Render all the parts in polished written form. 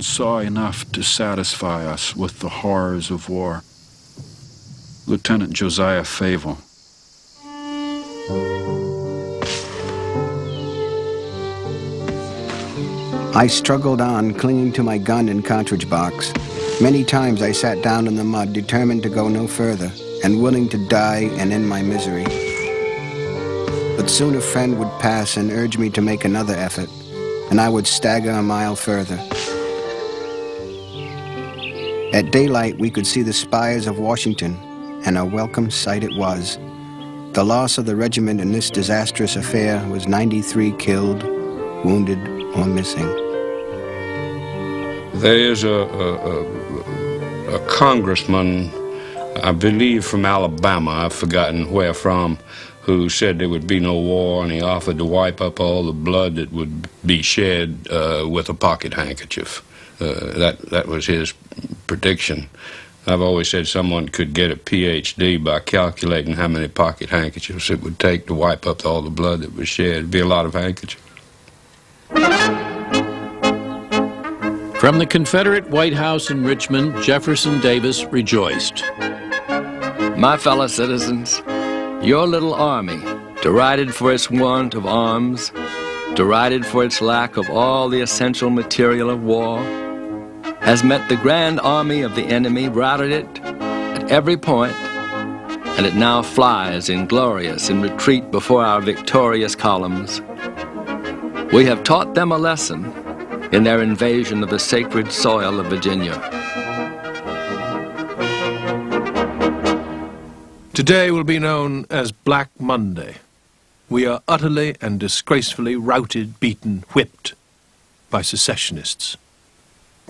saw enough to satisfy us with the horrors of war. Lieutenant Josiah Fable. I struggled on, clinging to my gun and cartridge box. Many times I sat down in the mud, determined to go no further, and willing to die and end my misery. But soon a friend would pass and urge me to make another effort, and I would stagger a mile further. At daylight, we could see the spires of Washington, and a welcome sight it was. The loss of the regiment in this disastrous affair was 93 killed, wounded, or missing. There is a congressman, I believe from Alabama, I've forgotten where from, who said there would be no war, and he offered to wipe up all the blood that would be shed with a pocket handkerchief. That was his prediction. I've always said someone could get a PhD by calculating how many pocket handkerchiefs it would take to wipe up all the blood that was shed. It'd be a lot of handkerchiefs. From the Confederate White House in Richmond, Jefferson Davis rejoiced. My fellow citizens, your little army, derided for its want of arms, derided for its lack of all the essential material of war, has met the grand army of the enemy, routed it at every point, and it now flies inglorious in retreat before our victorious columns. We have taught them a lesson in their invasion of the sacred soil of Virginia. Today will be known as Black Monday. We are utterly and disgracefully routed, beaten, whipped by secessionists.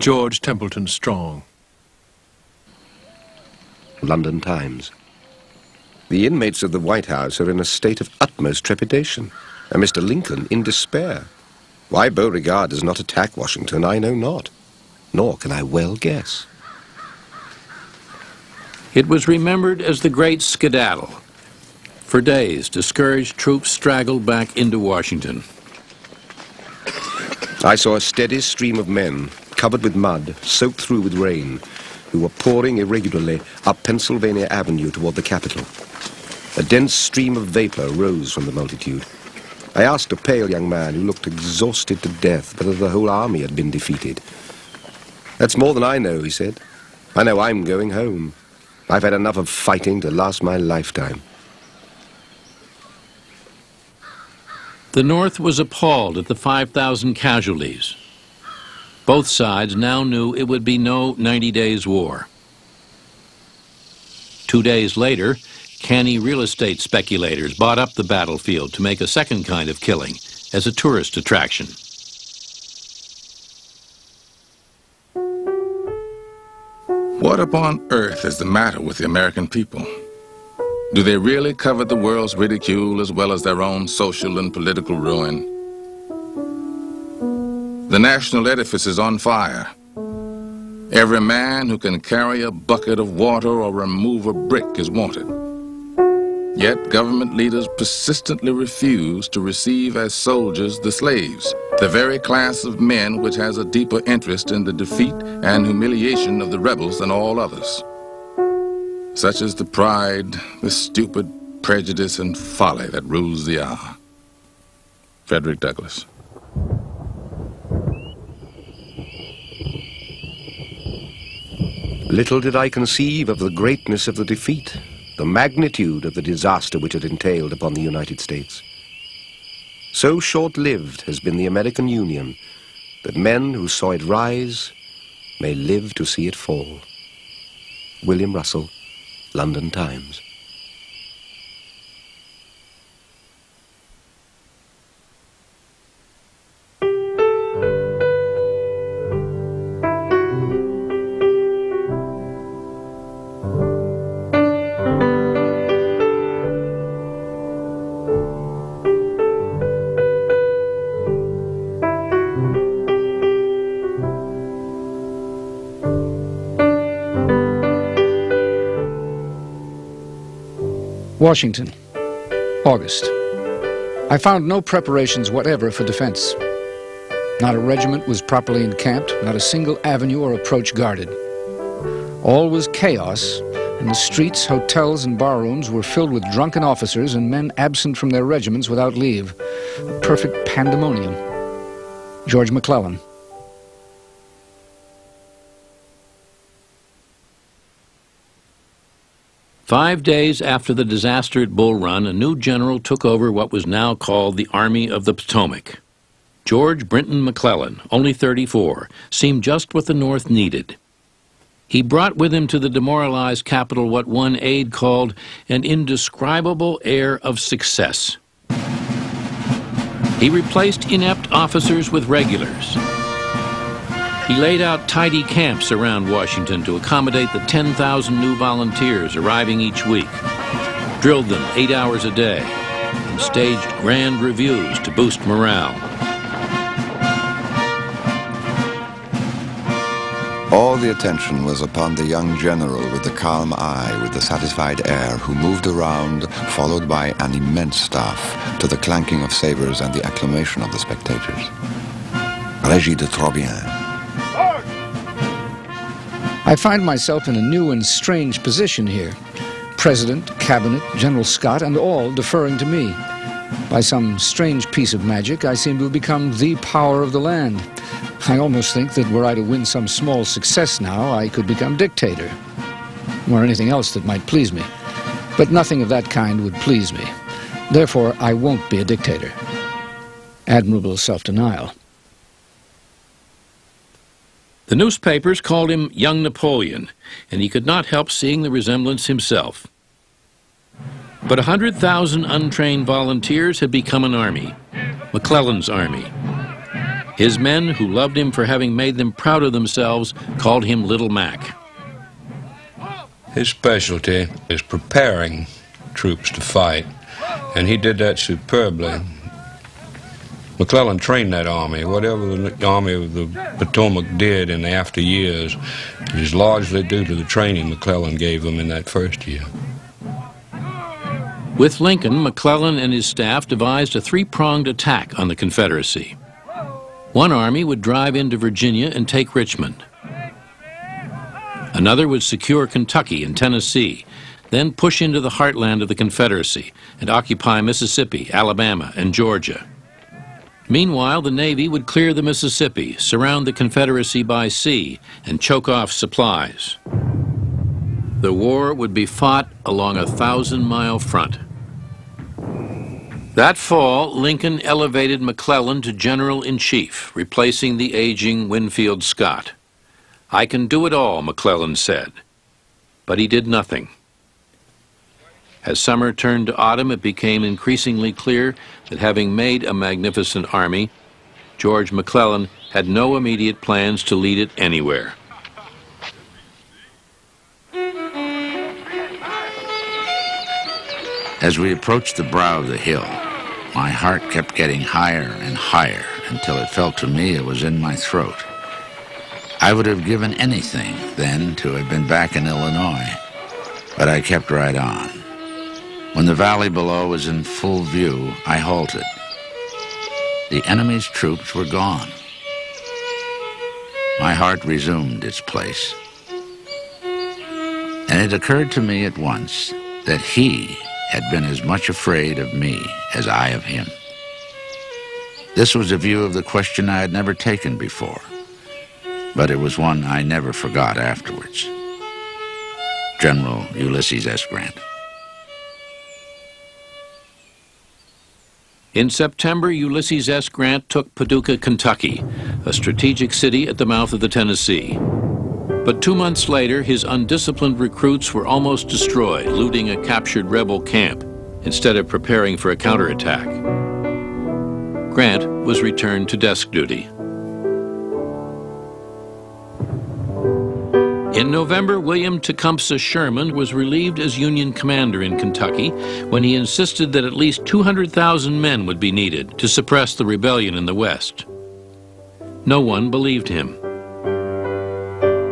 George Templeton Strong. London Times. The inmates of the White House are in a state of utmost trepidation, and Mr. Lincoln in despair. Why Beauregard does not attack Washington, I know not, nor can I well guess. It was remembered as the Great Skedaddle. For days, discouraged troops straggled back into Washington. I saw a steady stream of men, covered with mud, soaked through with rain, who were pouring irregularly up Pennsylvania Avenue toward the Capitol. A dense stream of vapor rose from the multitude. I asked a pale young man who looked exhausted to death whether the whole army had been defeated. That's more than I know, he said. I know I'm going home. I've had enough of fighting to last my lifetime. The North was appalled at the 5,000 casualties. Both sides now knew it would be no 90 days war. 2 days later, canny real estate speculators bought up the battlefield to make a second kind of killing as a tourist attraction. What upon earth is the matter with the American people? Do they really covet the world's ridicule as well as their own social and political ruin? The national edifice is on fire. Every man who can carry a bucket of water or remove a brick is wanted. Yet government leaders persistently refuse to receive as soldiers the slaves, the very class of men which has a deeper interest in the defeat and humiliation of the rebels than all others. Such is the pride, the stupid prejudice and folly that rules the hour. Frederick Douglass. Little did I conceive of the greatness of the defeat, the magnitude of the disaster which it entailed upon the United States. So short-lived has been the American Union that men who saw it rise may live to see it fall. William Russell, London Times. Washington, August. I found no preparations whatever for defense. Not a regiment was properly encamped, not a single avenue or approach guarded. All was chaos, and the streets, hotels, and barrooms were filled with drunken officers and men absent from their regiments without leave. A perfect pandemonium. George McClellan. "5 days after the disaster at Bull Run, a new general took over what was now called the Army of the Potomac. George Brinton McClellan, only 34, seemed just what the North needed. He brought with him to the demoralized capital what one aide called an indescribable air of success. He replaced inept officers with regulars. He laid out tidy camps around Washington to accommodate the 10,000 new volunteers arriving each week, drilled them 8 hours a day, and staged grand reviews to boost morale. All the attention was upon the young general with the calm eye, with the satisfied air, who moved around, followed by an immense staff, to the clanking of sabers and the acclamation of the spectators. Régis de Trobriand. I find myself in a new and strange position here. President, Cabinet, General Scott, and all deferring to me. By some strange piece of magic, I seem to have become the power of the land. I almost think that were I to win some small success now, I could become dictator, or anything else that might please me. But nothing of that kind would please me. Therefore, I won't be a dictator. Admirable self-denial. The newspapers called him Young Napoleon, and he could not help seeing the resemblance himself. But 100,000 untrained volunteers had become an army, McClellan's army. His men, who loved him for having made them proud of themselves, called him Little Mac. His specialty is preparing troops to fight, and he did that superbly. McClellan trained that army. Whatever the Army of the Potomac did in the after years is largely due to the training McClellan gave them in that first year. With Lincoln, McClellan and his staff devised a three-pronged attack on the Confederacy. One army would drive into Virginia and take Richmond. Another would secure Kentucky and Tennessee, then push into the heartland of the Confederacy and occupy Mississippi, Alabama, and Georgia. Meanwhile, the Navy would clear the Mississippi, surround the Confederacy by sea, and choke off supplies. The war would be fought along a 1,000-mile front. That fall, Lincoln elevated McClellan to General-in-Chief, replacing the aging Winfield Scott. "I can do it all," McClellan said. But he did nothing. As summer turned to autumn, it became increasingly clear that having made a magnificent army, George McClellan had no immediate plans to lead it anywhere. As we approached the brow of the hill, my heart kept getting higher and higher until it felt to me it was in my throat. I would have given anything then to have been back in Illinois, but I kept right on. When the valley below was in full view, I halted. The enemy's troops were gone. My heart resumed its place. And it occurred to me at once that he had been as much afraid of me as I of him. This was a view of the question I had never taken before, but it was one I never forgot afterwards. General Ulysses S. Grant. In September, Ulysses S. Grant took Paducah, Kentucky, a strategic city at the mouth of the Tennessee. But 2 months later, his undisciplined recruits were almost destroyed, looting a captured rebel camp, instead of preparing for a counterattack. Grant was returned to desk duty. In November, William Tecumseh Sherman was relieved as Union commander in Kentucky when he insisted that at least 200,000 men would be needed to suppress the rebellion in the West. No one believed him.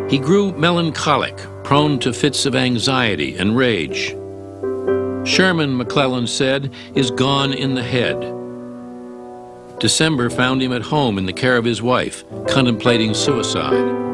He grew melancholic, prone to fits of anxiety and rage. Sherman, McClellan said, is gone in the head. December found him at home in the care of his wife, contemplating suicide.